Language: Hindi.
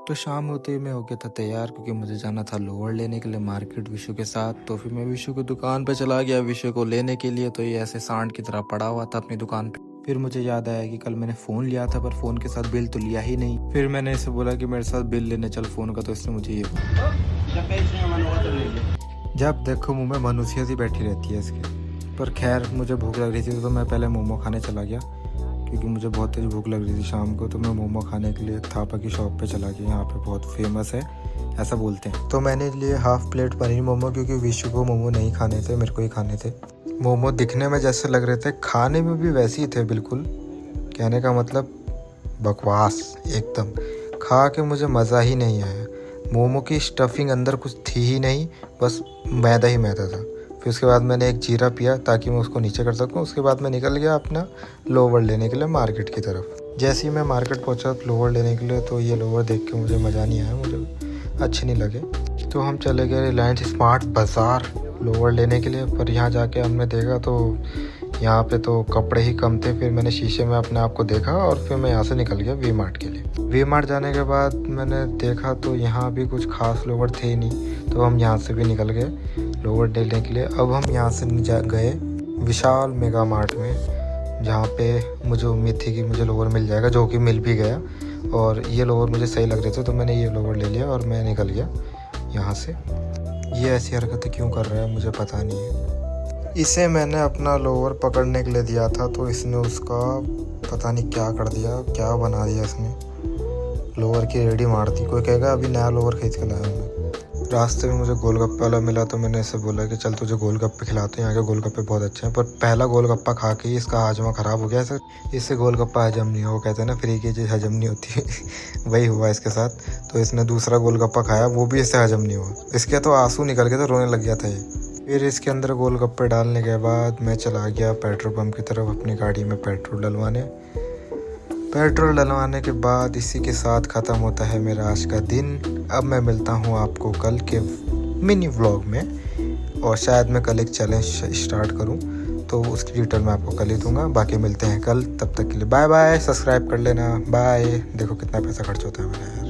तो शाम होते ही मैं हो गया था तैयार, क्योंकि मुझे जाना था लोअर लेने के लिए मार्केट विशु के साथ। तो फिर मैं विशु की दुकान पे चला गया विशु को लेने के लिए। तो ये ऐसे सांड की तरह पड़ा हुआ था अपनी दुकान पे। फिर मुझे याद आया कि कल मैंने फ़ोन लिया था पर फ़ोन के साथ बिल तो लिया ही नहीं। फिर मैंने इसे बोला कि मेरे साथ बिल लेने चल फ़ोन का, तो इसने मुझे ये जब देखो मुँह में मनुष्य सी बैठी रहती है इसके। पर खैर मुझे भूख लग रही थी तो मैं पहले मोमो खाने चला गया, क्योंकि मुझे बहुत तेज भूख लग रही थी शाम को। तो मैं मोमो खाने के लिए थापा की शॉप पे चला गया, यहाँ पे बहुत फेमस है ऐसा बोलते हैं। तो मैंने लिए हाफ प्लेट पनीर मोमो, क्योंकि विशु को मोमो नहीं खाने थे, मेरे को ही खाने थे। मोमो दिखने में जैसे लग रहे थे, खाने में भी वैसे ही थे बिल्कुल। कहने का मतलब बकवास एकदम। खा के मुझे मज़ा ही नहीं आया। मोमो की स्टफिंग अंदर कुछ थी ही नहीं, बस मैदा ही मैदा था। फिर उसके बाद मैंने एक जीरा पिया ताकि मैं उसको नीचे कर सकूं। उसके बाद मैं निकल गया अपना लोवर लेने के लिए मार्केट की तरफ। जैसे ही मैं मार्केट पहुंचा लोवर लेने के लिए, तो ये लोवर देख के मुझे मज़ा नहीं आया, मुझे अच्छे नहीं लगे। तो हम चले गए रिलायंस स्मार्ट बाज़ार लोवर लेने के लिए। पर यहाँ जाके हमने देखा तो यहाँ पे तो कपड़े ही कम थे। फिर मैंने शीशे में अपने आप को देखा और फिर मैं यहाँ से निकल गया वी मार्ट के लिए। वी मार्ट जाने के बाद मैंने देखा तो यहाँ भी कुछ खास लोवर थे नहीं, तो हम यहाँ से भी निकल गए लोवर लेने के लिए। अब हम यहाँ से गए विशाल मेगा मार्ट में, जहाँ पे मुझे उम्मीद थी कि मुझे लोवर मिल जाएगा, जो कि मिल भी गया। और ये लोवर मुझे सही लग रहे थे तो मैंने ये लोवर ले लिया और मैं निकल गया यहाँ से। ये ऐसी हरकतें क्यों कर रहा है मुझे पता नहीं है। इसे मैंने अपना लोवर पकड़ने के लिए दिया था, तो इसने उसका पता नहीं क्या कर दिया, क्या बना दिया इसने। लोवर की रेडी मार दी। कोई कहेगा अभी नया लोवर खरीद के लाया हूँ। रास्ते में मुझे गोलगप्पे वाला मिला, तो मैंने इसे बोला कि चल तुझे गोलगप्पे खिलाते हैं, यहाँ के गोलगप्पे बहुत अच्छे हैं। पर पहला गोलगप्पा खा के ही इसका हाजमा ख़राब हो गया। इससे गोलगप्पा हजम नहीं हो, वो कहते हैं ना फ्री की चीज़ हजम नहीं होती वही हुआ इसके साथ। तो इसने दूसरा गोलगप्पा खाया, वो भी इससे हजम नहीं हुआ। इसके तो आंसू निकल गए थे, रोने लग गया था ये। फिर इसके अंदर गोलगप्पे डालने के बाद मैं चला गया पेट्रोल पंप की तरफ अपनी गाड़ी में पेट्रोल डलवाने। पेट्रोल डलवाने के बाद इसी के साथ ख़त्म होता है मेरा आज का दिन। अब मैं मिलता हूँ आपको कल के मिनी व्लॉग में, और शायद मैं कल एक चैलेंज स्टार्ट करूँ, तो उसकी डिटेल मैं आपको कल ही दूंगा। बाकी मिलते हैं कल, तब तक के लिए बाय बाय। सब्सक्राइब कर लेना, बाय। देखो कितना पैसा खर्च होता है मेरा यार।